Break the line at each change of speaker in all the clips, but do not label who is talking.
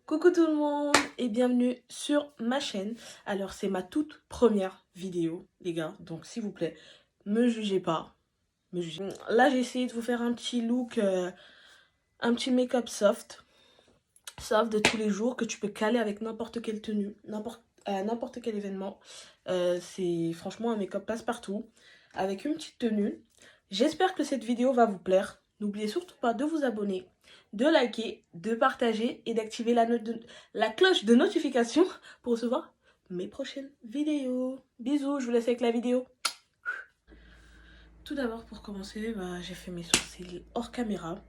Coucou tout le monde et bienvenue sur ma chaîne. Alors c'est ma toute première vidéo les gars, donc s'il vous plaît, me jugez pas. Là j'ai essayé de vous faire un petit look, un petit make-up soft de tous les jours que tu peux caler avec n'importe quelle tenue, n'importe quel événement. C'est franchement un make-up passe-partout avec une petite tenue. J'espère que cette vidéo va vous plaire. N'oubliez surtout pas de vous abonner, de liker, de partager et d'activer la cloche de notification pour recevoir mes prochaines vidéos. Bisous, je vous laisse avec la vidéo. Tout d'abord, pour commencer, j'ai fait mes sourcils hors caméra.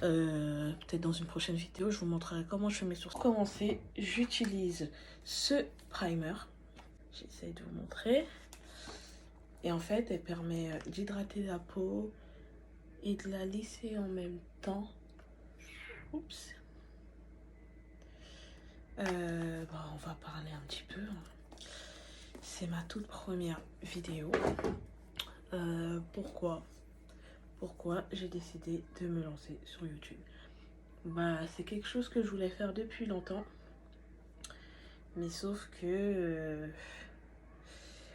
Peut-être dans une prochaine vidéo, je vous montrerai comment je fais mes sourcils. Pour commencer, j'utilise ce primer. J'essaie de vous montrer. Et en fait, elle permet d'hydrater la peau et de la lisser en même temps. Oups. On va parler un petit peu. C'est ma toute première vidéo. Pourquoi j'ai décidé de me lancer sur YouTube? C'est quelque chose que je voulais faire depuis longtemps. Mais sauf que...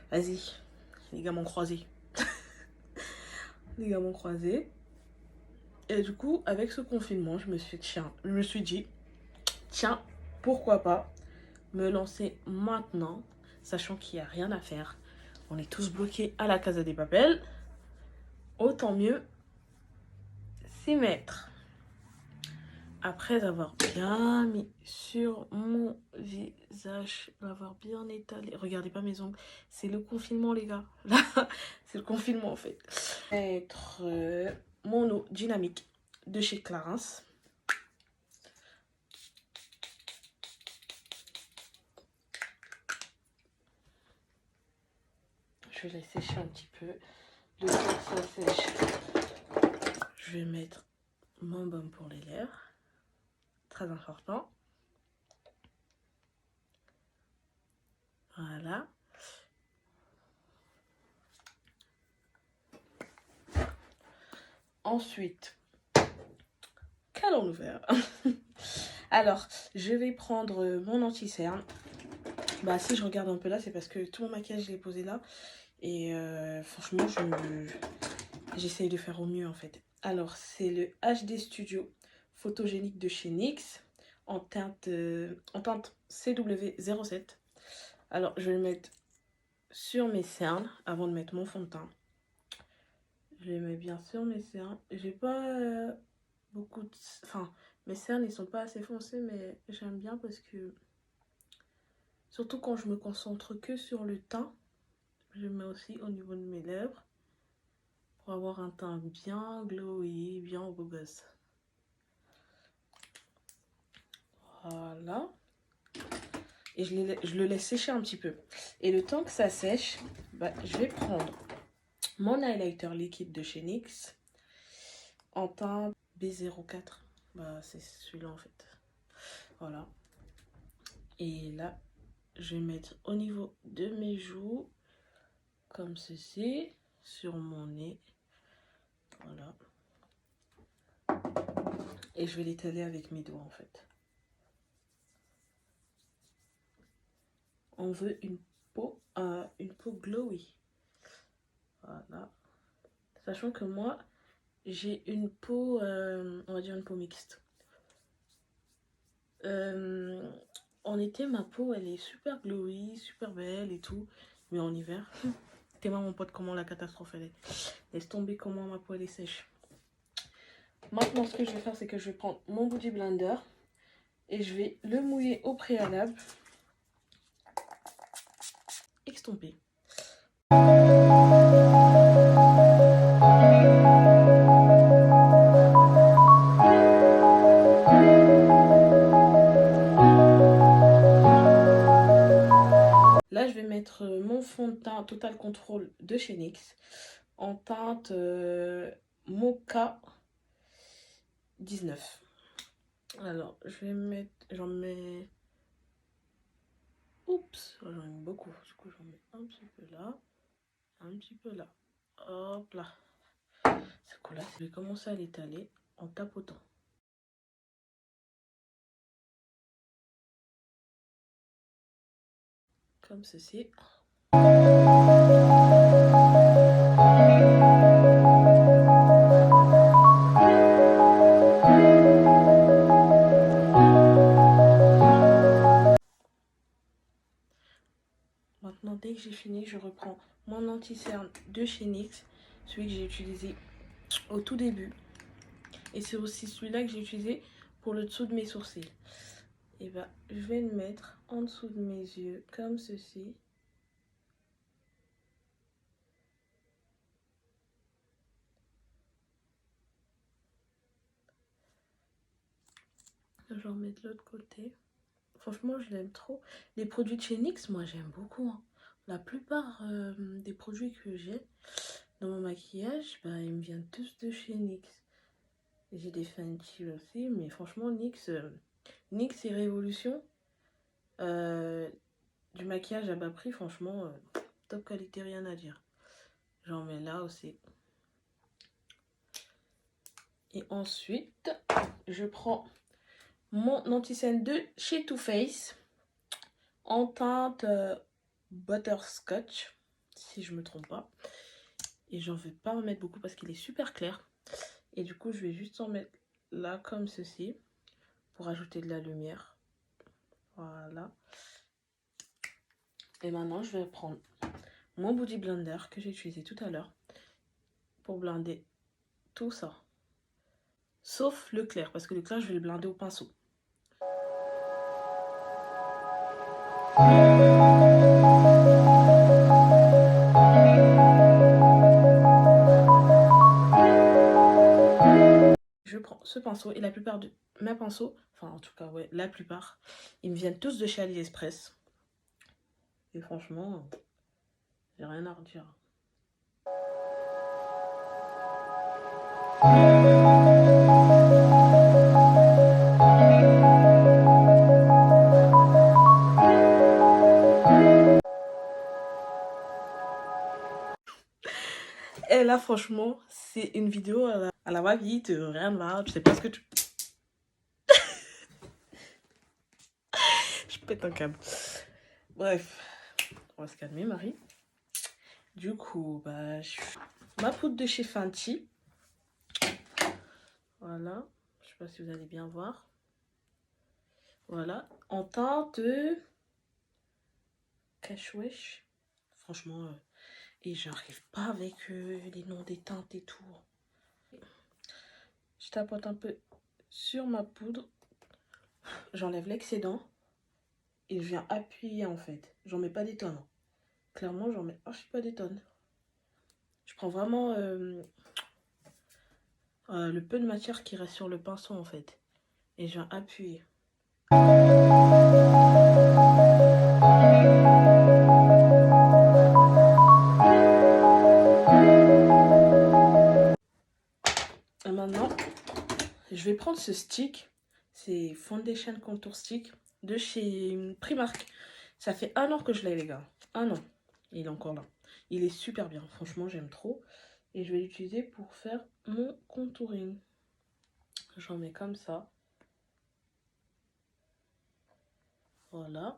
vas-y, les gars m'ont croisé. Les gars m'ont croisé. Et du coup, avec ce confinement, je me suis dit, tiens, pourquoi pas me lancer maintenant, sachant qu'il n'y a rien à faire. On est tous bloqués à la Casa des Papel. Autant mieux s'y mettre. Après avoir bien mis sur mon visage, l'avoir bien étalé. Regardez pas mes ongles. C'est le confinement, les gars. Là, c'est le confinement, en fait. Mettre mon eau dynamique de chez Clarins. Je vais la sécher un petit peu. Le temps que ça sèche, je vais mettre mon baume pour les lèvres. Très important. Voilà. Ensuite, qu'allons-nous faire? Alors, je vais prendre mon anti-cerne. Si je regarde un peu là, c'est parce que tout mon maquillage, je l'ai posé là. Et franchement, j'essaye de faire au mieux, en fait. Alors, c'est le HD Studio photogénique de chez NYX en teinte CW07. Alors, je vais le mettre sur mes cernes avant de mettre mon fond de teint. Je les mets bien sur mes cernes. J'ai pas beaucoup de... Enfin, mes cernes, ils sont pas assez foncés, mais j'aime bien parce que... Surtout quand je me concentre que sur le teint, je mets aussi au niveau de mes lèvres pour avoir un teint bien glowy, bien beau gosse. Voilà. Et je le laisse sécher un petit peu. Et le temps que ça sèche, je vais prendre mon highlighter liquide de chez NYX en teint B04. C'est celui-là en fait. Voilà. Et là, je vais mettre au niveau de mes joues, comme ceci, sur mon nez. Voilà. Et je vais l'étaler avec mes doigts en fait. On veut une peau glowy. Voilà. Sachant que moi, j'ai une peau, on va dire une peau mixte. En été, ma peau, elle est super glowy, super belle et tout. Mais en hiver, t'es moi mon pote, comment la catastrophe elle est. Laisse tomber comment ma peau elle est sèche. Maintenant, ce que je vais faire, c'est que je vais prendre mon Body Blender et je vais le mouiller au préalable. Extomper. Là, je vais mettre mon fond de teint Total Control de chez NYX en teinte Mocha 19. Alors, je vais mettre, j'en mets... Oups, j'en mets beaucoup. Du coup, j'en mets un petit peu là, un petit peu là. Hop là. C'est cool là. Je vais commencer à l'étaler en tapotant. comme ceci. Maintenant, dès que j'ai fini, je reprends mon anti-cerne de chez NYX, celui que j'ai utilisé au tout début. Et c'est aussi celui-là que j'ai utilisé pour le dessous de mes sourcils. Et bah, je vais le mettre en dessous de mes yeux, comme ceci. Je vais en mettre de l'autre côté. Franchement, je l'aime trop. Les produits de chez NYX, moi, j'aime beaucoup. Hein. La plupart des produits que j'ai dans mon maquillage, bah, ils me viennent tous de chez NYX. J'ai des Fenty aussi, mais franchement, NYX et Révolution, du maquillage à bas prix, franchement, top qualité, rien à dire. J'en mets là aussi. Et ensuite, je prends mon anti-cerne de chez Too Faced en teinte butterscotch, si je me trompe pas. Et j'en vais pas en mettre beaucoup parce qu'il est super clair. Et du coup, je vais juste en mettre là comme ceci pour ajouter de la lumière. Voilà. Et maintenant, je vais prendre mon Body Blender que j'ai utilisé tout à l'heure pour blender tout ça. Sauf le clair, parce que le clair, je vais le blender au pinceau. Je prends ce pinceau et la plupart de mes pinceaux, enfin en tout cas ouais, la plupart, ils me viennent tous de chez AliExpress. Et franchement, j'ai rien à redire. Et là, franchement, c'est une vidéo à la va-vite, rien de mal, je sais pas ce que tu... Je pète un câble. Bref, on va se calmer, Marie. Du coup, bah, ma poudre de chez Fenty. Voilà, je sais pas si vous allez bien voir. Voilà, en teinte Cache-Wesh. Franchement, et j'arrive pas avec les noms des teintes et tout. Je tapote un peu sur ma poudre. J'enlève l'excédent. Et je viens appuyer en fait. J'en mets pas des tonnes. Clairement, j'en mets archi pas des tonnes. Je prends vraiment le peu de matière qui reste sur le pinceau en fait. Et je viens appuyer. Et maintenant, je vais prendre ce stick. C'est Foundation Contour Stick de chez Primark. Ça fait 1 an que je l'ai, les gars. 1 an. Il est encore là. Il est super bien. Franchement, j'aime trop. Et je vais l'utiliser pour faire mon contouring. J'en mets comme ça. Voilà.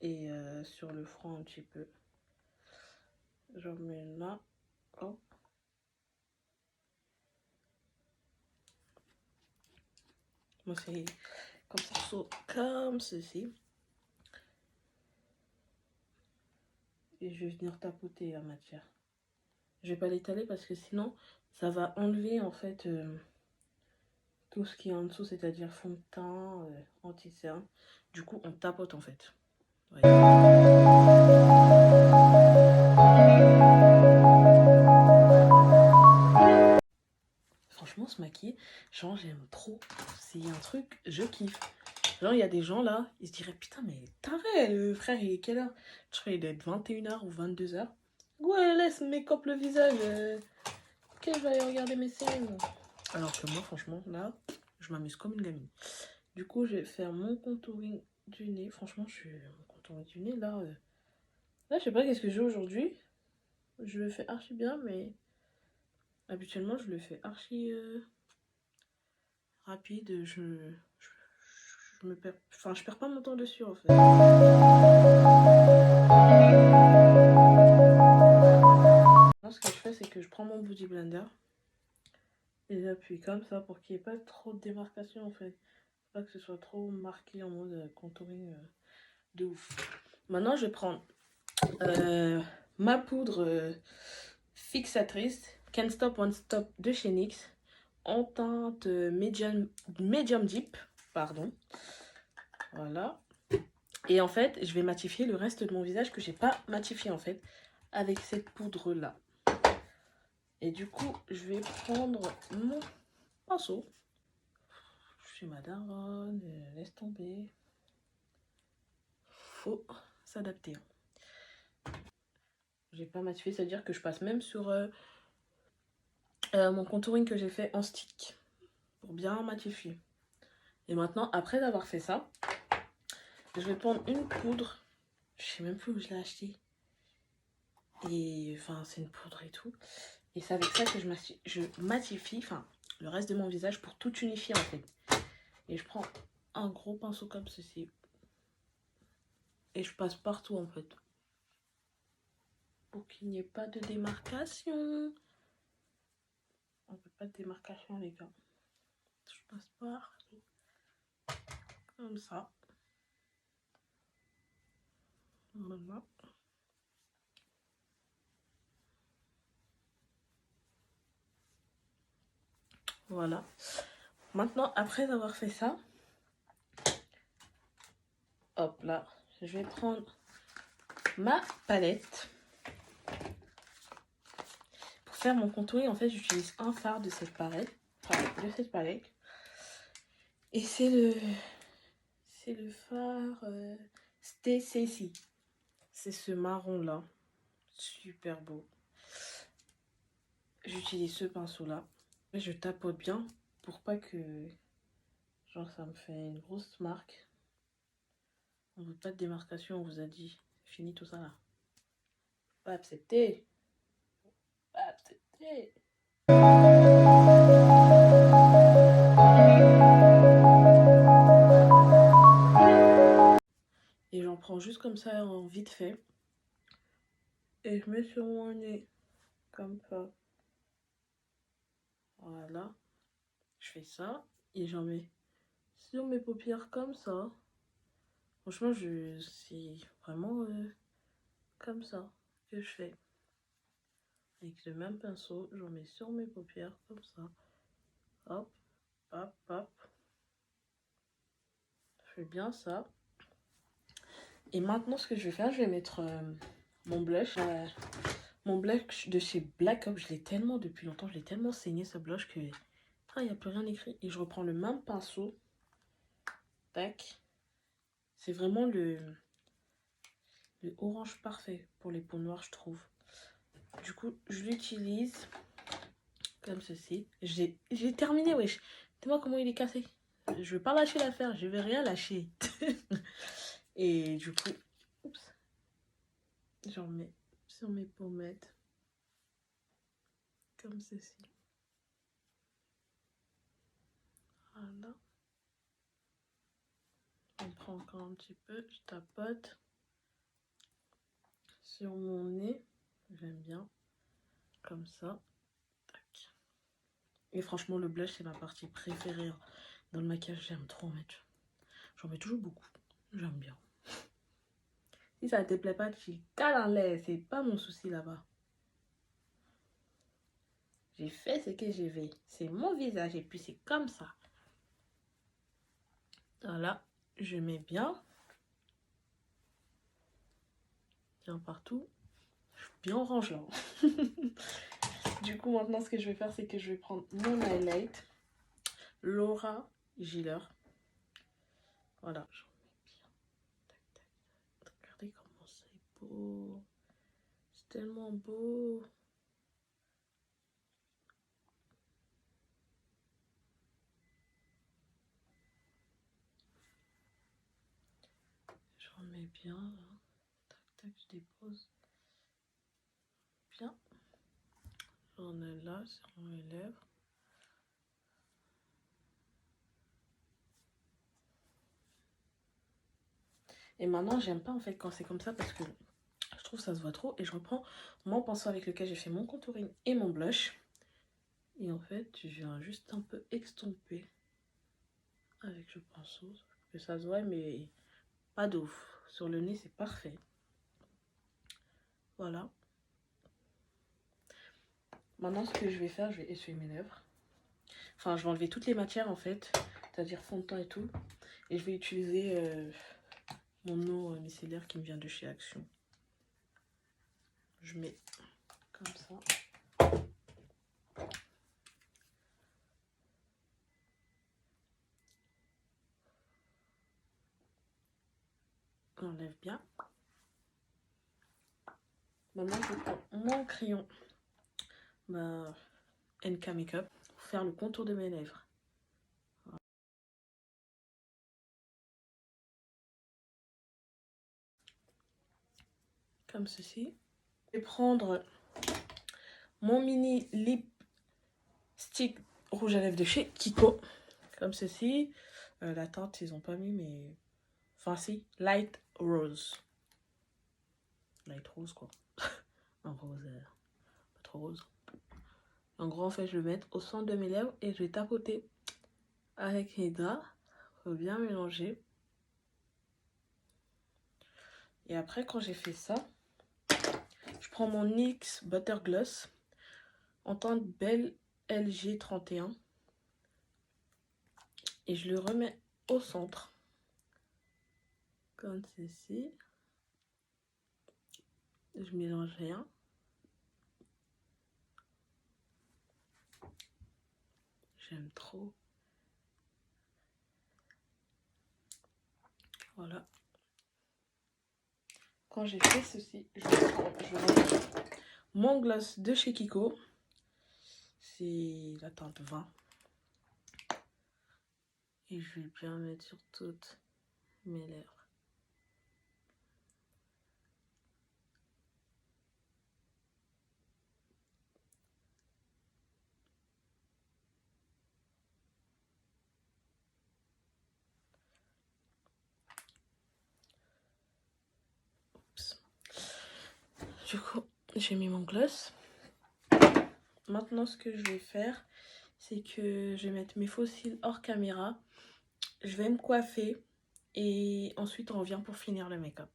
Et sur le front un petit peu. J'en mets là. Hop. Moi, c'est comme ça, comme ceci. Et je vais venir tapoter la matière. Je vais pas l'étaler parce que sinon, ça va enlever en fait tout ce qui est en dessous, c'est-à-dire fond de teint, anti-cerne. Du coup, on tapote en fait. Ouais. Franchement, ce maquillage, genre, j'aime trop. C'est un truc, je kiffe. Genre, il y a des gens là, ils se diraient putain, mais taré, le frère, il est quelle heure? Je crois qu'il doit être 21h ou 22h. Ouais, laisse make-up le visage. Ok, je vais aller regarder mes séries. Moi. Alors que moi, franchement, là, je m'amuse comme une gamine. Du coup, je vais faire mon contouring du nez. Franchement, je suis mon contouring du nez là. Là, je sais pas qu'est-ce que j'ai aujourd'hui. Je le fais archi bien, mais habituellement, je le fais archi rapide. je perds pas mon temps dessus en fait. Là, ce que je fais, c'est que je prends mon Beauty Blender et j'appuie comme ça pour qu'il n'y ait pas trop de démarcation en fait. Pas que ce soit trop marqué en mode contouring de ouf. Maintenant, je vais prendre ma poudre fixatrice Can't Stop One Stop de chez NYX en teinte medium deep, pardon. Voilà. Et en fait, je vais matifier le reste de mon visage que j'ai pas matifié en fait avec cette poudre là. Et du coup, je vais prendre mon pinceau. Je suis ma daronne, laisse tomber. Faut s'adapter. J'ai pas matifié, c'est-à-dire que je passe même sur mon contouring que j'ai fait en stick pour bien matifier. Et maintenant, après avoir fait ça, je vais prendre une poudre. Je sais même plus où je l'ai acheté. Et enfin, c'est une poudre et tout. Et c'est avec ça que je matifie enfin, le reste de mon visage pour tout unifier en fait. Et je prends un gros pinceau comme ceci. Et je passe partout en fait. Pour qu'il n'y ait pas de démarcation. On ne peut pas de démarcation les gars. Je passe partout. Comme ça. Voilà. Voilà. Maintenant, après avoir fait ça, hop là, je vais prendre ma palette. Pour faire mon contouring, en fait, j'utilise un fard de cette palette. Et c'est le fard Stay Sassy. C'est ce marron là. Super beau. J'utilise ce pinceau là. Je tapote bien pour pas que genre ça me fait une grosse marque. On veut pas de démarcation, on vous a dit. Fini tout ça là. Pas accepté. Pas accepté. Et j'en prends juste comme ça en vite fait. Et je mets sur mon nez. Comme ça. Voilà. Je fais ça. Et j'en mets sur mes paupières comme ça. Franchement, c'est vraiment comme ça que je fais. Avec le même pinceau, j'en mets sur mes paupières comme ça. Hop, hop, hop. Je fais bien ça. Et maintenant, ce que je vais faire, je vais mettre mon blush. Mon blush de chez Black Ops, je l'ai tellement depuis longtemps, je l'ai tellement saigné ce blush que il n'y a plus rien écrit. Et je reprends le même pinceau. Tac. C'est vraiment le orange parfait pour les peaux noires, je trouve. Du coup, je l'utilise comme ceci. J'ai terminé, wesh. Dis-moi comment il est cassé. Je vais pas lâcher l'affaire, je vais rien lâcher. Et du coup, oups, j'en mets sur mes pommettes. Comme ceci. Voilà. On prend encore un petit peu, je tapote sur mon nez. J'aime bien. Comme ça. Tac. Et franchement, le blush, c'est ma partie préférée dans le maquillage. J'aime trop en mettre. J'en mets toujours beaucoup. J'aime bien. Si ça te plaît pas, tu cales en l'air. C'est pas mon souci là-bas. J'ai fait ce que je vais. C'est mon visage et puis c'est comme ça. Voilà. Je mets bien. Bien partout. Je suis bien orange là. Du coup, maintenant, ce que je vais faire, c'est que je vais prendre mon highlight. Laura Giller. Voilà. J'en mets bien. Tac, tac, tac. Regardez comment c'est beau. C'est tellement beau. J'en mets bien. Là. Tac, tac, je dépose. Bien. J'en ai là sur mes lèvres. Et maintenant, j'aime pas en fait quand c'est comme ça parce que je trouve que ça se voit trop. Et je reprends mon pinceau avec lequel j'ai fait mon contouring et mon blush. Et en fait, je viens juste un peu estomper avec le pinceau. Que ça se voit, mais pas de ouf. Sur le nez, c'est parfait. Voilà. Maintenant, ce que je vais faire, je vais essuyer mes lèvres. Enfin, je vais enlever toutes les matières en fait, c'est-à-dire fond de teint et tout. Et je vais utiliser mon eau micellaire qui me vient de chez Action. Je mets comme ça. On enlève bien. Maintenant, je prends mon crayon NK Makeup pour faire le contour de mes lèvres. Voilà. Comme ceci. Je vais prendre mon mini lip stick rouge à lèvres de chez Kiko. Comme ceci. La teinte, ils n'ont pas mis, mais... Enfin, si. Light Rose. Light Rose, quoi. Un rose... pas trop rose. En gros, en fait, je vais le mettre au centre de mes lèvres et je vais tapoter avec mes doigts. Faut bien mélanger. Et après, quand j'ai fait ça, je prends mon NYX Butter Gloss en teinte Belle LG31 et je le remets au centre. Comme ceci. Je mélange rien. J'aime trop. Voilà. Quand j'ai fait ceci, je remets mon gloss de chez Kiko. C'est la teinte 20. Et je vais bien mettre sur toutes mes lèvres. Oups. Du coup, j'ai mis mon gloss. Maintenant, ce que je vais faire, c'est que je vais mettre mes faux cils hors caméra. Je vais me coiffer et ensuite on revient pour finir le make-up.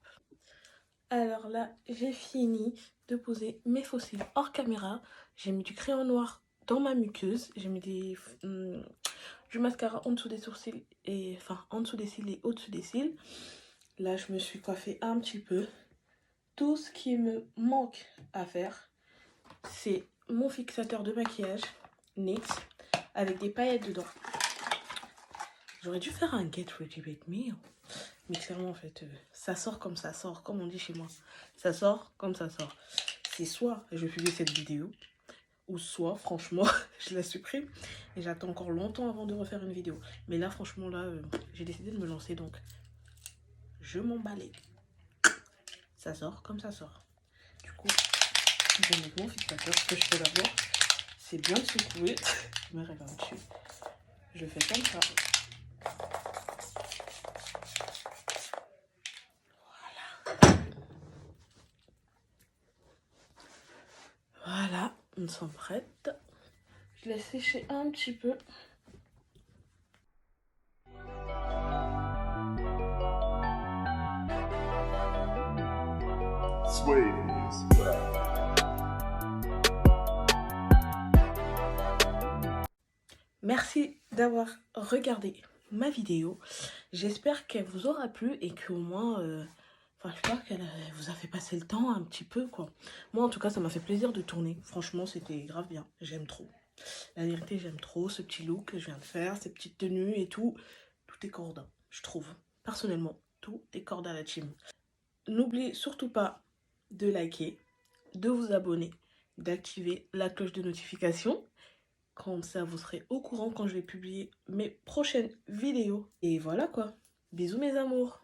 Alors là, j'ai fini de poser mes faux cils hors caméra. J'ai mis du crayon noir dans ma muqueuse. J'ai mis du mascara en dessous des sourcils et en dessous des cils et au-dessus des cils. Là, je me suis coiffée un petit peu. Tout ce qui me manque à faire, c'est mon fixateur de maquillage NYX avec des paillettes dedans. J'aurais dû faire un Get Ready With Me. Mais clairement, en fait, ça sort comme ça sort, comme on dit chez moi. Ça sort comme ça sort. C'est soit je publie cette vidéo, ou soit, franchement, je la supprime. Et j'attends encore longtemps avant de refaire une vidéo. Mais là, franchement, là, j'ai décidé de me lancer, donc je m'en balais. Ça sort comme ça sort. Du coup, je vais mettre mon fixateur. Ce que je fais d'abord, c'est bien le secouer. Je me regarde dessus. Je fais comme ça. Voilà, nous sommes prêtes. Je laisse sécher un petit peu. Merci d'avoir regardé ma vidéo. J'espère qu'elle vous aura plu et qu'au moins... j'espère qu'elle vous a fait passer le temps un petit peu, quoi. Moi, en tout cas, ça m'a fait plaisir de tourner. Franchement, c'était grave bien. J'aime trop. La vérité, j'aime trop ce petit look que je viens de faire, ces petites tenues et tout. Tout est corda, je trouve. Personnellement, tout est corda à la team. N'oubliez surtout pas de liker, de vous abonner, d'activer la cloche de notification. Comme ça, vous serez au courant quand je vais publier mes prochaines vidéos. Et voilà quoi. Bisous mes amours.